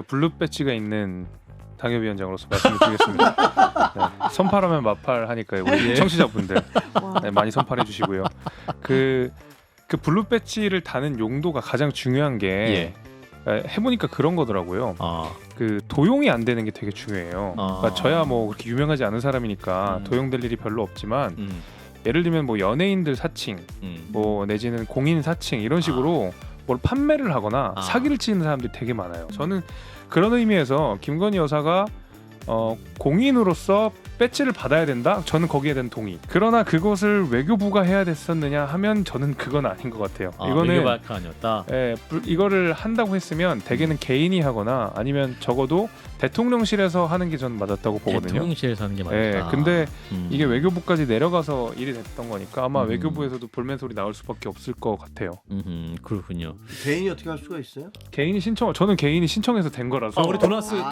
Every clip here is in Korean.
블루 배지가 있는 당협위원장으로서 말씀을 드리겠습니다. 네, 선팔하면 마팔 하니까요. 우리 청취자분들 네, 많이 선팔해 주시고요. 그 블루 배지를 다는 용도가 가장 중요한 게 해보니까 그런 거더라고요. 그 도용이 안 되는 게 되게 중요해요. 그러니까 저야 뭐 그렇게 유명하지 않은 사람이니까 도용될 일이 별로 없지만 예를 들면 뭐 연예인들 사칭, 뭐 내지는 공인 사칭 이런 식으로 뭘 판매를 하거나 사기를 치는 사람들이 되게 많아요. 저는 그런 의미에서 김건희 여사가 공인으로서 배지를 받아야 된다? 저는 거기에 대한 동의. 그러나 그것을 외교부가 해야 됐었느냐 하면 저는 그건 아닌 것 같아요. 이거는 외교부가 아니었다. 이거를 한다고 했으면 대개는 개인이 하거나 아니면 적어도 대통령실에서 하는 게 저는 맞았다고 보거든요. 대통령실에서 하는 게 맞다. 근데 이게 외교부까지 내려가서 일이 됐던 거니까 아마 외교부에서도 볼멘 소리 나올 수밖에 없을 것 같아요. 그렇군요. 개인이 어떻게 할 수가 있어요? 개인이 저는 개인이 신청해서 된 거라서. 우리 도나스는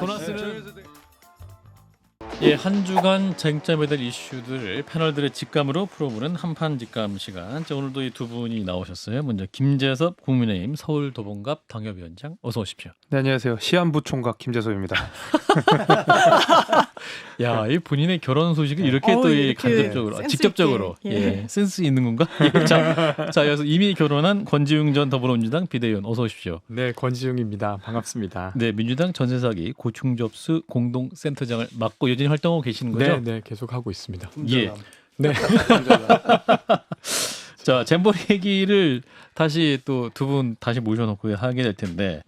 한 주간 쟁점에 대한 이슈들을 패널들의 직감으로 풀어보는 한판 직감 시간. 자, 오늘도 이 두 분이 나오셨어요. 먼저 김재섭 국민의힘 서울도봉갑 당협위원장 어서 오십시오. 네, 안녕하세요. 시안부 총각 김재섭입니다. 야, 이 본인의 결혼 소식을 이렇게 또 간접적으로, 직접적으로 센스 있는 건가? 자, 여기서 이미 결혼한 권지웅 전 더불어민주당 비대위원 어서 오십시오. 네, 권지웅입니다. 반갑습니다. 네, 민주당 전세사기 고충접수 공동센터장을 맡고 여전히 활동하고 계시는 거죠? 네, 계속 하고 있습니다. 네. 자, 잼버리 얘기를 다시 또 두 분 다시 모셔놓고 하게 될 텐데,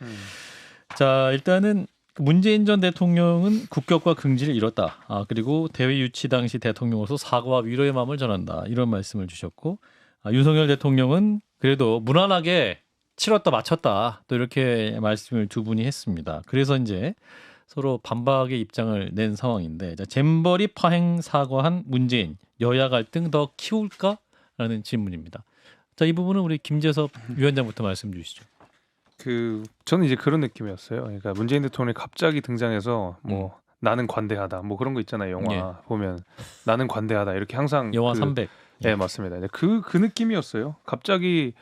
자, 일단은 문재인 전 대통령은 국격과 긍지를 잃었다. 그리고 대회 유치 당시 대통령으로서 사과와 위로의 마음을 전한다. 이런 말씀을 주셨고, 윤석열 대통령은 그래도 무난하게 치렀다 마쳤다. 또 이렇게 말씀을 두 분이 했습니다. 그래서 이제 서로 반박의 입장을 낸 상황인데, 잼버리 파행 사과한 문재인, 여야 갈등 더 키울까라는 질문입니다. 자, 이 부분은 우리 김재섭 위원장부터 말씀 주시죠. 저는 이제 그런 느낌이었어요. 그러니까 문재인 대통령이 갑자기 등장해서 뭐 나는 관대하다, 뭐 그런 거 있잖아요. 영화 보면 나는 관대하다 이렇게 항상 영화 300. 네, 맞습니다. 그 느낌이었어요. 갑자기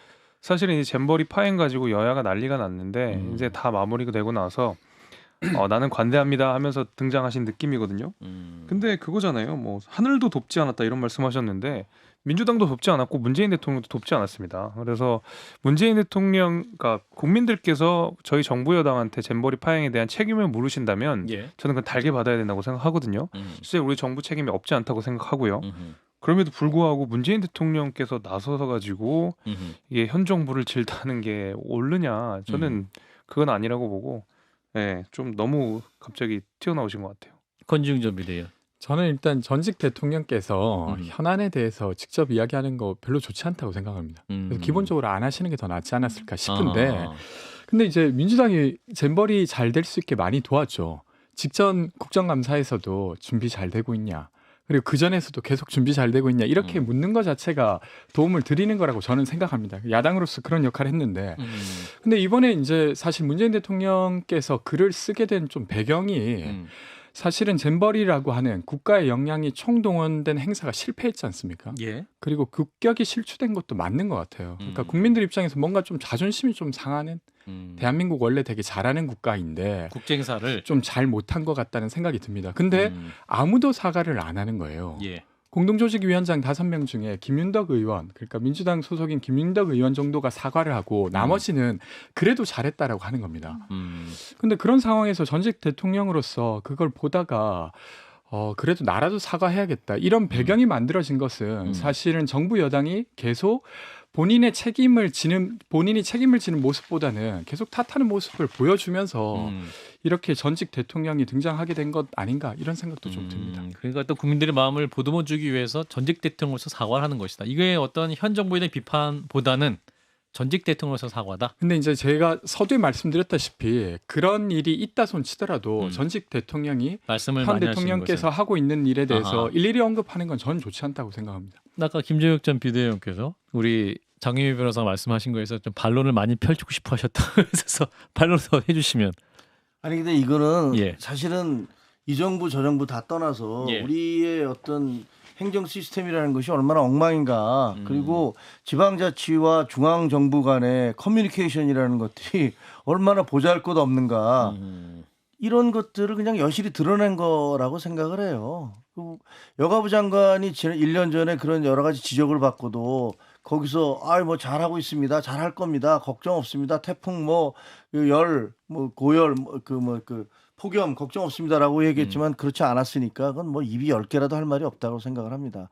사실은 이제 잼버리 파행 가지고 여야가 난리가 났는데 이제 다 마무리가 되고 나서 나는 관대합니다 하면서 등장하신 느낌이거든요. 근데 그거잖아요. 뭐 하늘도 돕지 않았다 이런 말씀하셨는데 민주당도 돕지 않았고 문재인 대통령도 돕지 않았습니다. 그래서 문재인 대통령, 그러니까 국민들께서 저희 정부 여당한테 잼버리 파행에 대한 책임을 물으신다면 저는 그건 달게 받아야 된다고 생각하거든요. 실제 우리 정부 책임이 없지 않다고 생각하고요. 그럼에도 불구하고 문재인 대통령께서 나서서 가지고 이게 현 정부를 질타하는 게 옳으냐? 저는 그건 아니라고 보고, 좀 너무 갑자기 튀어나오신 것 같아요. 권지웅 전 비대위원. 저는 일단 전직 대통령께서 현안에 대해서 직접 이야기하는 거 별로 좋지 않다고 생각합니다. 그래서 기본적으로 안 하시는 게 더 낫지 않았을까 싶은데, 근데 이제 민주당이 잼버리 잘 될 수 있게 많이 도왔죠. 직전 국정감사에서도 준비 잘 되고 있냐, 그리고 그 전에서도 계속 준비 잘 되고 있냐 이렇게 묻는 것 자체가 도움을 드리는 거라고 저는 생각합니다. 야당으로서 그런 역할을 했는데, 근데 이번에 이제 사실 문재인 대통령께서 글을 쓰게 된 좀 배경이 사실은 잼버리라고 하는 국가의 역량이 총동원된 행사가 실패했지 않습니까? 그리고 국격이 실추된 것도 맞는 것 같아요. 그러니까 국민들 입장에서 뭔가 좀 자존심이 좀 상하는, 대한민국 원래 되게 잘하는 국가인데 국제 행사를 좀 잘 못한 것 같다는 생각이 듭니다. 근데 아무도 사과를 안 하는 거예요. 공동조직위원장 5명 중에 김윤덕 의원, 그러니까 민주당 소속인 김윤덕 의원 정도가 사과를 하고 나머지는 그래도 잘했다라고 하는 겁니다. 근데 그런 상황에서 전직 대통령으로서 그걸 보다가 그래도 나라도 사과해야겠다 이런 배경이 만들어진 것은 사실은 정부 여당이 계속 본인이 책임을 지는 모습보다는 계속 탓하는 모습을 보여주면서 이렇게 전직 대통령이 등장하게 된 것 아닌가 이런 생각도 좀 듭니다. 그러니까 또 국민들의 마음을 보듬어주기 위해서 전직 대통령으로서 사과를 하는 것이다. 이게 어떤 현 정부에 대한 비판보다는 전직 대통령으로서 사과다. 근데 이제 제가 서두에 말씀드렸다시피 그런 일이 있다 손 치더라도 전직 대통령이 현 대통령께서 하고 있는 일에 대해서 일일이 언급하는 건 저는 좋지 않다고 생각합니다. 아까 김재혁 전 비대위원께서 우리 장유미 변호사가 말씀하신 거에서 좀 반론을 많이 펼치고 싶어 하셨다. 그래서 반론을 더 해주시면. 아니 근데 이거는 사실은 이 정부 저 정부 다 떠나서 우리의 어떤 행정 시스템이라는 것이 얼마나 엉망인가. 그리고 지방자치와 중앙정부 간의 커뮤니케이션이라는 것들이 얼마나 보잘것없는가. 이런 것들을 그냥 여실히 드러낸 거라고 생각을 해요. 여가부 장관이 지난 1년 전에 그런 여러 가지 지적을 받고도 거기서 뭐 잘하고 있습니다. 잘할 겁니다. 걱정 없습니다. 태풍 고열 폭염 걱정 없습니다라고 얘기했지만 그렇지 않았으니까 그건 뭐 입이 10개라도 할 말이 없다고 생각을 합니다.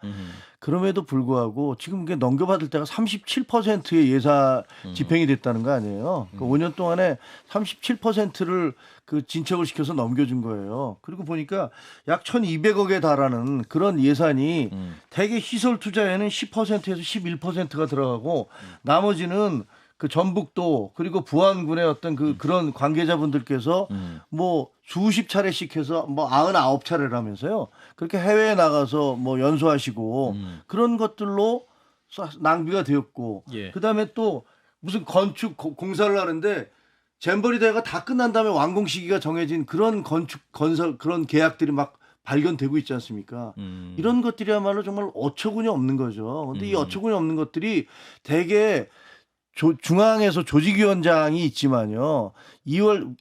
그럼에도 불구하고 지금 이게 넘겨받을 때가 37%의 예산 집행이 됐다는 거 아니에요. 그 5년 동안에 37%를 그 진척을 시켜서 넘겨준 거예요. 그리고 보니까 약 1,200억에 달하는 그런 예산이 대개 시설 투자에는 10%에서 11%가 들어가고 나머지는 그 전북도 그리고 부안군의 어떤 그런 관계자분들께서 뭐 수십 차례씩 해서 뭐 99차례라면서요. 그렇게 해외에 나가서 뭐 연수하시고 그런 것들로 낭비가 되었고 그다음에 또 무슨 건축 공사를 하는데 잼버리 대회가 다 끝난 다음에 완공 시기가 정해진 그런 건설 그런 계약들이 막 발견되고 있지 않습니까? 이런 것들이야말로 정말 어처구니 없는 거죠. 근데 이 어처구니 없는 것들이 대개 중앙에서 조직위원장이 있지만요. 2월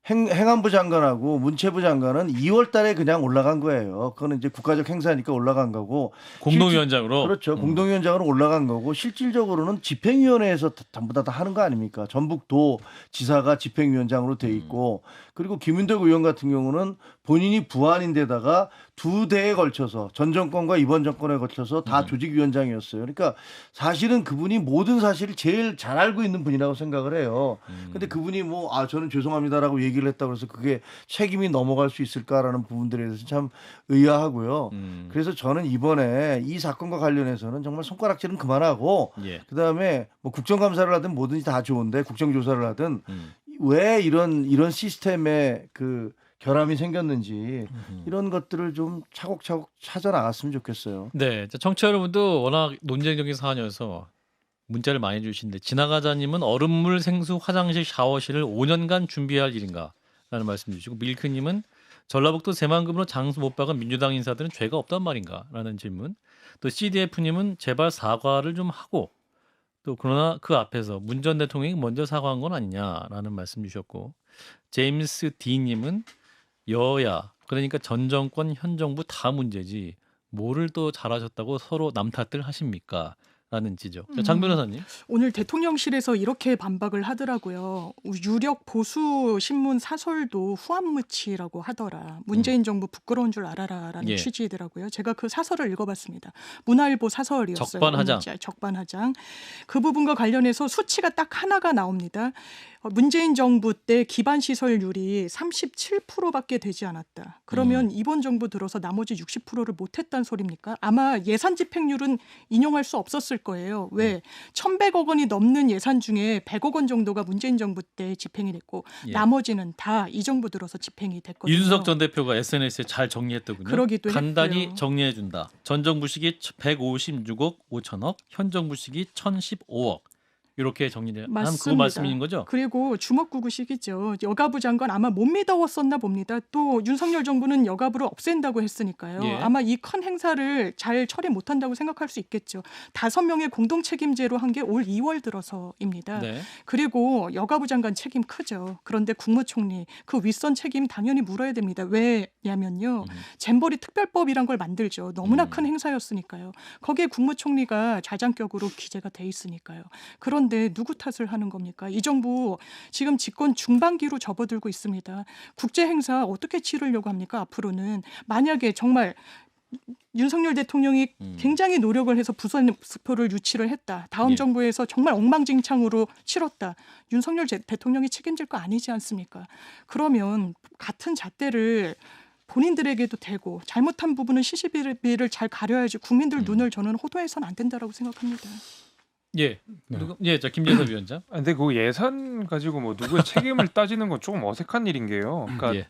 행안부 장관하고 문체부 장관은 2월 달에 그냥 올라간 거예요. 그거는 이제 국가적 행사니까 올라간 거고. 공동위원장으로? 그렇죠. 공동위원장으로 올라간 거고 실질적으로는 집행위원회에서 전부 다 하는 거 아닙니까? 전북도 지사가 집행위원장으로 돼 있고 그리고 김윤덕 의원 같은 경우는 본인이 부안인데다가 2대에 걸쳐서 전 정권과 이번 정권에 걸쳐서 다 조직위원장이었어요. 그러니까 사실은 그분이 모든 사실을 제일 잘 알고 있는 분이라고 생각을 해요. 근데 그분이 저는 죄송합니다라고 얘기를 했다고 해서 그게 책임이 넘어갈 수 있을까라는 부분들에 대해서 참 의아하고요. 그래서 저는 이번에 이 사건과 관련해서는 정말 손가락질은 그만하고 그다음에 뭐 국정감사를 하든 뭐든지 다 좋은데 국정조사를 하든 왜 이런 시스템에 결함이 생겼는지 이런 것들을 좀 차곡차곡 찾아 나갔으면 좋겠어요. 네, 청취자 여러분도 워낙 논쟁적인 사안이어서 문자를 많이 주시는데 지나가자님은 얼음물 생수 화장실 샤워실을 5년간 준비할 일인가? 라는 말씀 주시고 밀크님은 전라북도 새만금으로 장수 못 박은 민주당 인사들은 죄가 없단 말인가? 라는 질문. 또 CDF님은 제발 사과를 좀 하고 또 그러나 그 앞에서 문 전 대통령이 먼저 사과한 건 아니냐라는 말씀 주셨고 제임스 D님은 여야 그러니까 전 정권 현 정부 다 문제지 뭐를 또 잘하셨다고 서로 남 탓들 하십니까? 라는 지적. 장 변호사님. 오늘 대통령실에서 이렇게 반박을 하더라고요. 유력 보수 신문 사설도 후한무치라고 하더라. 문재인 정부 부끄러운 줄 알아라라는 취지더라고요. 제가 그 사설을 읽어봤습니다. 문화일보 사설이었어요. 적반하장. 적반하장. 그 부분과 관련해서 수치가 딱 하나가 나옵니다. 문재인 정부 때 기반 시설률이 37%밖에 되지 않았다. 그러면 이번 정부 들어서 나머지 60%를 못했다는 소리입니까? 아마 예산 집행률은 인용할 수 없었을 거예요. 왜? 1,100억 원이 넘는 예산 중에 100억 원 정도가 문재인 정부 때 집행이 됐고 나머지는 다 이 정부 들어서 집행이 됐거든요. 이준석 전 대표가 SNS에 잘 정리했더군요. 그러기도 간단히 했고요. 정리해준다. 전 정부 시기 156억 5천억, 현 정부 시기 1,015억. 이렇게 정리를 한 그 말씀인 거죠? 그리고 주먹구구식이죠. 여가부 장관 아마 못 믿어왔었나 봅니다. 또 윤석열 정부는 여가부를 없앤다고 했으니까요. 아마 이 큰 행사를 잘 처리 못한다고 생각할 수 있겠죠. 5명의 공동 책임제로 한 게 올 2월 들어서입니다. 그리고 여가부 장관 책임 크죠. 그런데 국무총리 그 윗선 책임 당연히 물어야 됩니다. 왜냐면요. 잼버리 특별법이란 걸 만들죠. 너무나 큰 행사였으니까요. 거기에 국무총리가 좌장격으로 기재가 돼 있으니까요. 그런데 누구 탓을 하는 겁니까? 이 정부 지금 집권 중반기로 접어들고 있습니다. 국제 행사 어떻게 치르려고 합니까? 앞으로는 만약에 정말 윤석열 대통령이 굉장히 노력을 해서 부산표를 유치를 했다. 다음 정부에서 정말 엉망진창으로 치렀다. 윤석열 대통령이 책임질 거 아니지 않습니까? 그러면 같은 잣대를 본인들에게도 되고 잘못한 부분은 시시비비를 잘 가려야지 국민들 눈을 저는 호도해서는 안 된다라고 생각합니다. 자 김재섭 위원장. 근데 그 예산 가지고 뭐 누구의 책임을 따지는 건 조금 어색한 일인 게요. 그러니까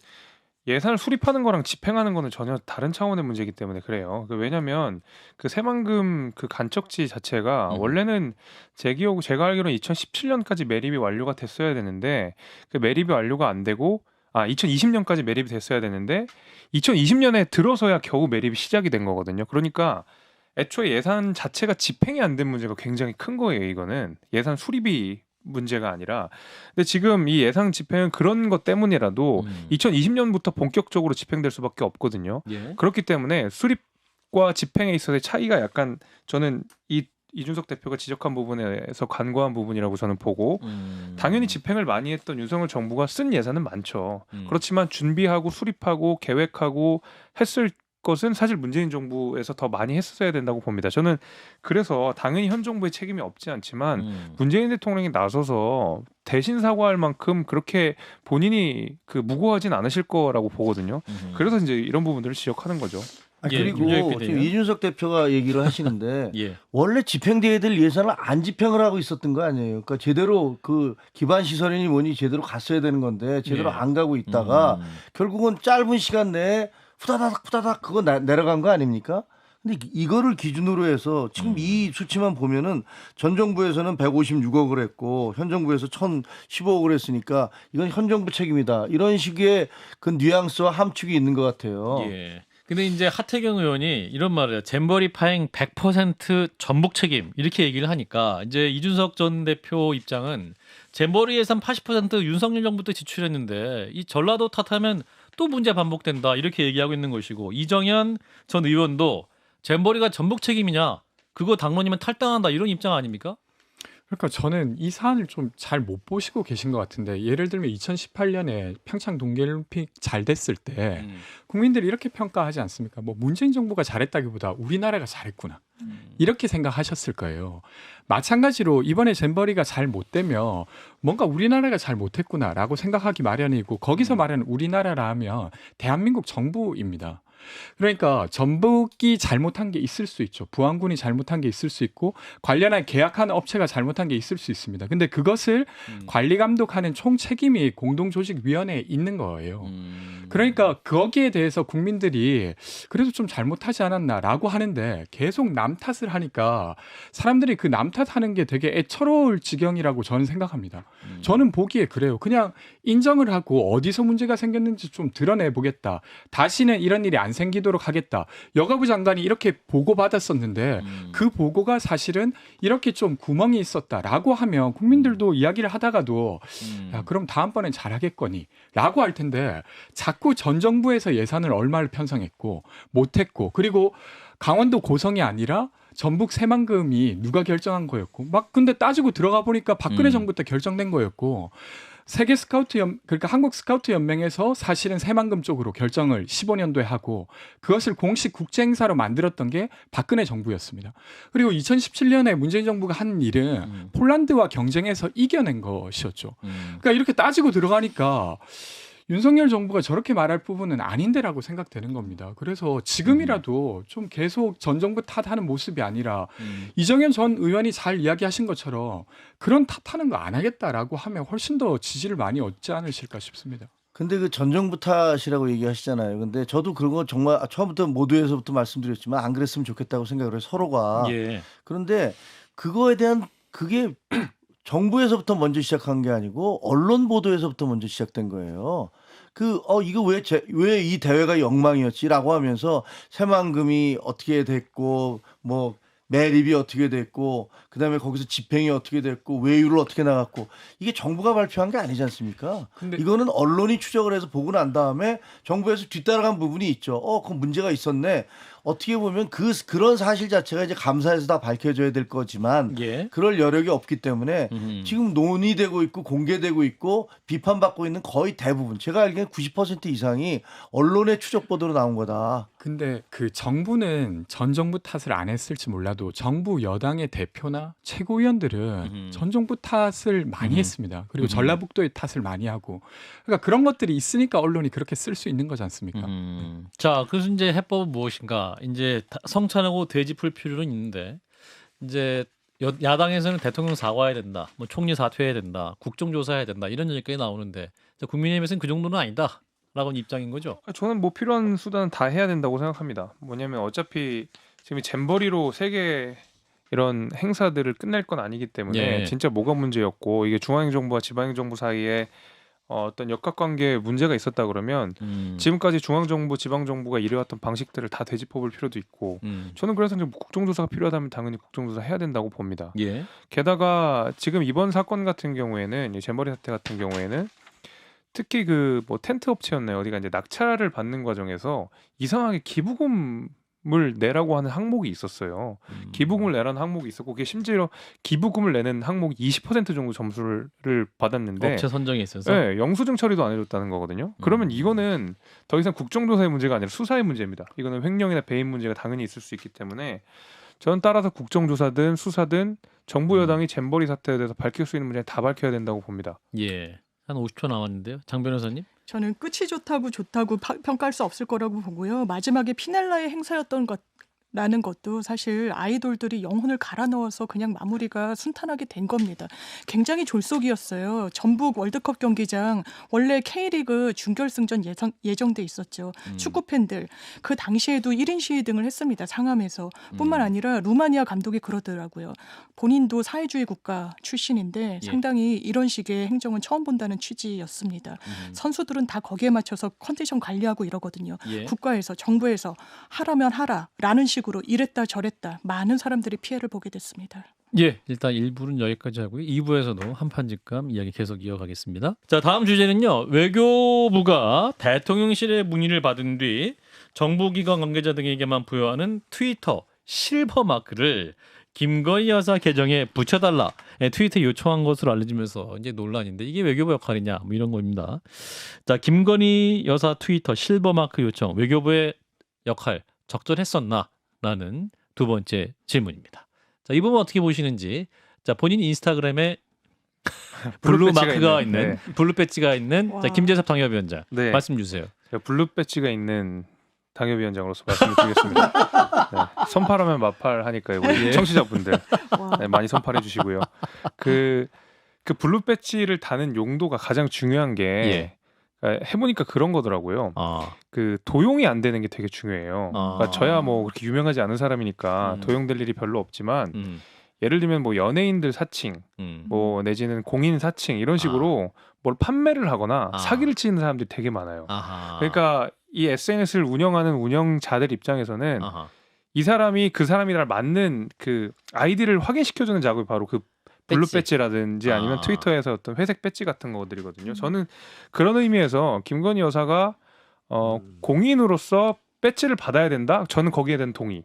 예산을 수립하는 거랑 집행하는 거는 전혀 다른 차원의 문제이기 때문에 그래요. 왜냐하면 그 새만금 그 간척지 자체가 원래는 제가 알기로는 2017년까지 매립이 완료가 됐어야 되는데 그 매립이 완료가 안 되고 2020년까지 매립이 됐어야 되는데 2020년에 들어서야 겨우 매립이 시작이 된 거거든요. 그러니까 애초에 예산 자체가 집행이 안 된 문제가 굉장히 큰 거예요. 이거는 예산 수립이 문제가 아니라 근데 지금 이 예상 집행은 그런 것 때문이라도 2020년부터 본격적으로 집행될 수밖에 없거든요. 예. 그렇기 때문에 수립과 집행에 있어서의 차이가 약간 저는 이준석 대표가 지적한 부분에서 간과한 부분이라고 저는 보고 당연히 집행을 많이 했던 윤석열 정부가 쓴 예산은 많죠. 그렇지만 준비하고 수립하고 계획하고 했을 것은 사실 문재인 정부에서 더 많이 했어야 된다고 봅니다. 저는 그래서 당연히 현 정부의 책임이 없지 않지만 문재인 대통령이 나서서 대신 사과할 만큼 그렇게 본인이 그 무고하진 않으실 거라고 보거든요. 그래서 이제 이런 부분들을 지적하는 거죠. 그리고 윤석열 지금 이준석 대표가 얘기를 하시는데 예. 원래 집행돼야 될 예산을 안 집행을 하고 있었던 거 아니에요. 그러니까 제대로 그 기반 시설이니 뭐니 제대로 갔어야 되는 건데 제대로 안 가고 있다가 결국은 짧은 시간 내에 후다닥 그거 내려간 거 아닙니까? 근데 이거를 기준으로 해서 지금 이 수치만 보면은 전 정부에서는 156억을 했고 현 정부에서 1,015억을 했으니까 이건 현 정부 책임이다. 이런 식의 그 뉘앙스와 함축이 있는 것 같아요. 예. 근데 이제 하태경 의원이 이런 말을 해요. 잼버리 파행 100% 전북 책임 이렇게 얘기를 하니까 이제 이준석 전 대표 입장은 잼버리 예산 80% 윤석열 정부 때 지출했는데 이 전라도 탓하면 또 문제 반복된다 이렇게 얘기하고 있는 것이고 이정현 전 의원도 잼버리가 전북 책임이냐 그거 당론이면 탈당한다 이런 입장 아닙니까? 그러니까 저는 이 사안을 좀 잘 못 보시고 계신 것 같은데 예를 들면 2018년에 평창 동계올림픽 잘 됐을 때 국민들이 이렇게 평가하지 않습니까? 뭐 문재인 정부가 잘했다기보다 우리나라가 잘했구나 이렇게 생각하셨을 거예요. 마찬가지로 이번에 잼버리가 잘 못 되면 뭔가 우리나라가 잘 못했구나라고 생각하기 마련이고 거기서 말하는 우리나라라 하면 대한민국 정부입니다. 그러니까 전북이 잘못한 게 있을 수 있죠. 부안군이 잘못한 게 있을 수 있고 관련한 계약하는 업체가 잘못한 게 있을 수 있습니다. 근데 그것을 관리 감독하는 총 책임이 공동조직위원회에 있는 거예요. 그러니까 거기에 대해서 국민들이 그래도 좀 잘못하지 않았나라고 하는데 계속 남 탓을 하니까 사람들이 그 남 탓하는 게 되게 애처로울 지경이라고 저는 생각합니다. 저는 보기에 그래요. 그냥 인정을 하고 어디서 문제가 생겼는지 좀 드러내 보겠다. 다시는 이런 일이 안 생기도록 하겠다. 여가부 장관이 이렇게 보고받았었는데 그 보고가 사실은 이렇게 좀 구멍이 있었다라고 하면 국민들도 이야기를 하다가도 야, 그럼 다음번엔 잘하겠거니 라고 할 텐데 자꾸 전 정부에서 예산을 얼마를 편성했고 못했고 그리고 강원도 고성이 아니라 전북 새만금이 누가 결정한 거였고 막 근데 따지고 들어가 보니까 박근혜 정부 때 결정된 거였고 세계 스카우트 그러니까 한국 스카우트 연맹에서 사실은 새만금 쪽으로 결정을 15년도에 하고 그것을 공식 국제 행사로 만들었던 게 박근혜 정부였습니다. 그리고 2017년에 문재인 정부가 한 일은 폴란드와 경쟁해서 이겨낸 것이었죠. 그러니까 이렇게 따지고 들어가니까 윤석열 정부가 저렇게 말할 부분은 아닌데라고 생각되는 겁니다. 그래서 지금이라도 좀 계속 전 정부 탓하는 모습이 아니라 이정현 전 의원이 잘 이야기하신 것처럼 그런 탓하는 거 안 하겠다라고 하면 훨씬 더 지지를 많이 얻지 않으실까 싶습니다. 근데 그 전 정부 탓이라고 얘기하시잖아요. 근데 저도 그런 거 정말 처음부터 모두에서부터 말씀드렸지만 안 그랬으면 좋겠다고 생각을 해요. 서로가. 예. 그런데 그거에 대한 그게 정부에서부터 먼저 시작한 게 아니고 언론 보도에서부터 먼저 시작된 거예요. 이거 왜 이 대회가 엉망이었지라고 하면서 새만금이 어떻게 됐고 뭐 매립이 어떻게 됐고 그다음에 거기서 집행이 어떻게 됐고 외유를 어떻게 나갔고 이게 정부가 발표한 게 아니지 않습니까? 근데 이거는 언론이 추적을 해서 보고 난 다음에 정부에서 뒤따라간 부분이 있죠. 그 문제가 있었네. 어떻게 보면 그런 사실 자체가 이제 감사에서 다 밝혀져야 될 거지만 예. 그럴 여력이 없기 때문에 지금 논의되고 있고 공개되고 있고 비판받고 있는 거의 대부분 제가 알기에는 90% 이상이 언론의 추적 보도로 나온 거다. 근데 그 정부는 전 정부 탓을 안 했을지 몰라도 정부 여당의 대표나 최고위원들은 전 정부 탓을 많이 했습니다. 그리고 전라북도의 탓을 많이 하고 그러니까 그런 것들이 있으니까 언론이 그렇게 쓸 수 있는 거지 않습니까? 자, 그래서 이제 해법은 무엇인가? 이제 성찬하고 되짚을 필요는 있는데 이제 야당에서는 대통령 사과해야 된다, 뭐 총리 사퇴해야 된다, 국정조사해야 된다 이런 얘기까지 나오는데 국민의힘에서는 그 정도는 아니다라고는 입장인 거죠. 저는 뭐 필요한 수단은 다 해야 된다고 생각합니다. 뭐냐면 어차피 지금 잼버리로 세계 이런 행사들을 끝낼 건 아니기 때문에 예. 진짜 뭐가 문제였고 이게 중앙행정부와 지방행정부 사이에 어떤 역학관계에 문제가 있었다 그러면 지금까지 중앙정부, 지방정부가 이래왔던 방식들을 다 되짚어볼 필요도 있고 저는 그래서 이제 국정조사가 필요하다면 당연히 국정조사 해야 된다고 봅니다. 예. 게다가 지금 이번 사건 같은 경우에는 이 잼버리 사태 같은 경우에는 특히 그 뭐 텐트 업체였나요? 어디가 이제 낙찰을 받는 과정에서 이상하게 기부금을 내라고 하는 항목이 있었어요. 기부금을 내라는 항목이 있었고 그게 심지어 기부금을 내는 항목이 20% 정도 점수를 받았는데 업체 선정에 있어서 네, 영수증 처리도 안 해줬다는 거거든요. 그러면 이거는 더 이상 국정조사의 문제가 아니라 수사의 문제입니다. 이거는 횡령이나 배임 문제가 당연히 있을 수 있기 때문에 저는 따라서 국정조사든 수사든 정부 여당이 잼버리 사태에 대해서 밝힐 수 있는 문제 다 밝혀야 된다고 봅니다. 예. 한 50초 남았는데요. 장 변호사님? 저는 끝이 좋다고 평가할 수 없을 거라고 보고요. 마지막에 피넬라의 행사였던 라는 것도 사실 아이돌들이 영혼을 갈아 넣어서 그냥 마무리가 순탄하게 된 겁니다. 굉장히 졸속이었어요. 전북 월드컵 경기장 원래 K리그 준결승전 예정돼 있었죠. 축구 팬들 그 당시에도 1인 시위 등을 했습니다. 상암에서 뿐만 아니라 루마니아 감독이 그러더라고요. 본인도 사회주의 국가 출신인데 예. 상당히 이런 식의 행정은 처음 본다는 취지였습니다. 선수들은 다 거기에 맞춰서 컨디션 관리하고 이러거든요. 예. 국가에서 정부에서 하라면 하라라는 식으로 이랬다 저랬다 많은 사람들이 피해를 보게 됐습니다. 예, 일단 1부는 여기까지 하고요. 2부에서도 한판 직감 이야기 계속 이어가겠습니다. 자, 다음 주제는요. 외교부가 대통령실의 문의를 받은 뒤 정부기관 관계자 등에게만 부여하는 트위터 실버 마크를 김건희 여사 계정에 붙여달라 트위터에 요청한 것으로 알려지면서 이제 논란인데 이게 외교부 역할이냐 뭐 이런 겁니다. 자, 김건희 여사 트위터 실버 마크 요청 외교부의 역할 적절했었나? 라는 두 번째 질문입니다. 자, 이 부분 어떻게 보시는지. 자, 본인 인스타그램에 블루 마크가 있는 블루 배지가 있는 자, 김재섭 당협위원장 네. 말씀 주세요. 제가 블루 배지가 있는 당협위원장으로서 말씀을 드리겠습니다. 네, 선팔하면 마팔하니까요. 우리 청취자분들 네, 많이 선팔해 주시고요. 그 블루 배지를 다는 용도가 가장 중요한 게 예. 해보니까 그런 거더라고요. 그 도용이 안 되는 게 되게 중요해요. 그러니까 저야 뭐 그렇게 유명하지 않은 사람이니까 도용될 일이 별로 없지만 예를 들면 뭐 연예인들 사칭, 뭐 내지는 공인 사칭 이런 식으로 뭘 판매를 하거나 사기를 치는 사람들이 되게 많아요. 그러니까 이 SNS를 운영하는 운영자들 입장에서는 이 사람이 그 사람이랑 맞는 그 아이디를 확인시켜주는 작업이 바로 그 블루 배지라든지 아니면 트위터에서 어떤 회색 배지 같은 거들이거든요. 저는 그런 의미에서 김건희 여사가 공인으로서 배지를 받아야 된다. 저는 거기에 대한 동의.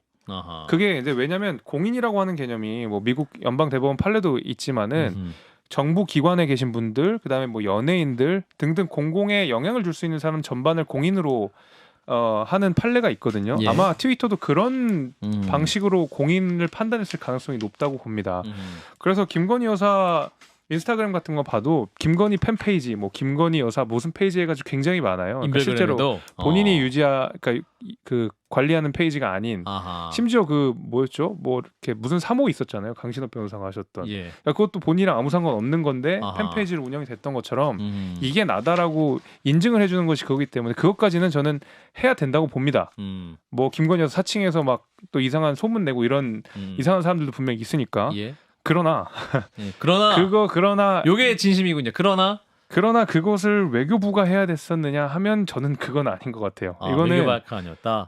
그게 이제 왜냐하면 공인이라고 하는 개념이 뭐 미국 연방 대법원 판례도 있지만은 정부 기관에 계신 분들, 그다음에 뭐 연예인들 등등 공공에 영향을 줄 수 있는 사람 전반을 공인으로 하는 판례가 있거든요. 예. 아마 트위터도 그런 방식으로 공인을 판단했을 가능성이 높다고 봅니다. 그래서 김건희 여사 인스타그램 같은 거 봐도 김건희 팬페이지, 뭐 김건희 여사 무슨 페이지 해가지고 굉장히 많아요. 그러니까 실제로 본인이 그러니까 그 관리하는 페이지가 아닌 심지어 그 뭐였죠? 뭐 이렇게 무슨 사모 있었잖아요. 강신업 변호사가 하셨던. 예. 그러니까 그것도 본인이랑 아무 상관 없는 건데 팬페이지를 운영이 됐던 것처럼 이게 나다라고 인증을 해주는 것이 그거기 때문에 그것까지는 저는 해야 된다고 봅니다. 뭐 김건희 여사 사칭해서 막 또 이상한 소문 내고 이런 이상한 사람들도 분명히 있으니까. 예. 그러나 그러나 요게 진심이군요. 그러나 그것을 외교부가 해야 됐었느냐 하면 저는 그건 아닌 것 같아요. 이거는 외교 마크 아니었다.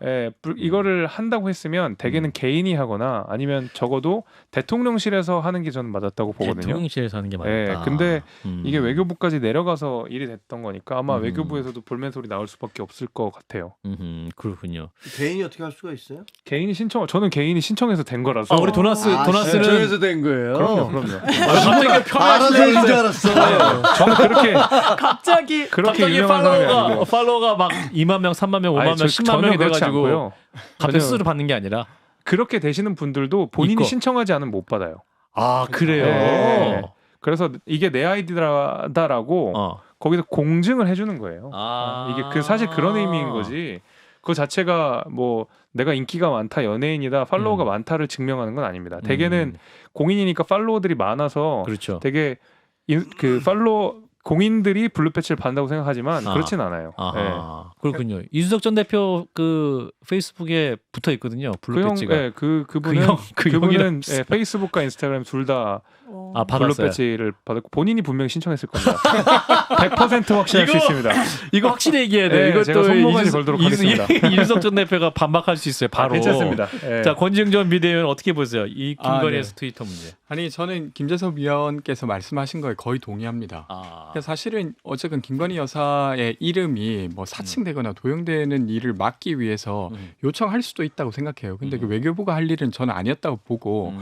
이거를 한다고 했으면 대개는 개인이 하거나 아니면 적어도 대통령실에서 하는 게 저는 맞았다고 보거든요. 대통령실에서 하는 게 맞다. 예, 근데 이게 외교부까지 내려가서 일이 됐던 거니까 아마 외교부에서도 볼멘 소리 나올 수밖에 없을 것 같아요. 그렇군요. 개인이 어떻게 할 수가 있어요? 저는 개인이 신청해서 된 거라서. 우리 도나스는 신청해서 된 거예요. 그럼요. 갑자기 알아서 된줄 알았어. 저는 그렇게 갑자기 유명한 사람이 아니고. 팔로워가 막 2만 명, 3만 명, 5만 명, 10만 명이 돼가지고 갑자기 수수료 받는 게 아니라 그렇게 되시는 분들도 본인이 있고. 신청하지 않으면 못 받아요. 그래요. 네. 그래서 이게 내 아이디다라고 거기서 공증을 해주는 거예요. 이게 사실 그런 의미인 거지. 그 자체가 뭐 내가 인기가 많다, 연예인이다, 팔로워가 많다를 증명하는 건 아닙니다. 대개는 공인이니까 팔로워들이 많아서 그렇죠. 되게 그 팔로워 공인들이 블루 배지를 받는다고 생각하지만 그렇진 않아요. 아하, 그렇군요. 이준석 전 대표 그 페이스북에 붙어 있거든요. 블루 배지가. 그분은 페이스북과 인스타그램 둘 다 블루 받았어요. 배지를 받았고 본인이 분명히 신청했을 겁니다. 100% 확신할 수 있습니다. 이거 확실히 얘기해야 돼요. 네, 이것도 제가 손모가지 걸도록 하겠습니다. 이준석 전 대표가 반박할 수 있어요. 바로. 괜찮습니다. 자, 권지웅 전 비대위원 어떻게 보세요? 이 김건희에서 트위터 문제. 아니 저는 김재섭 위원께서 말씀하신 거에 거의 동의합니다. 그러니까 사실은 어쨌든 김건희 여사의 이름이 뭐 사칭되거나 도용되는 일을 막기 위해서 요청할 수도 있다고 생각해요. 근데 그 외교부가 할 일은 저는 아니었다고 보고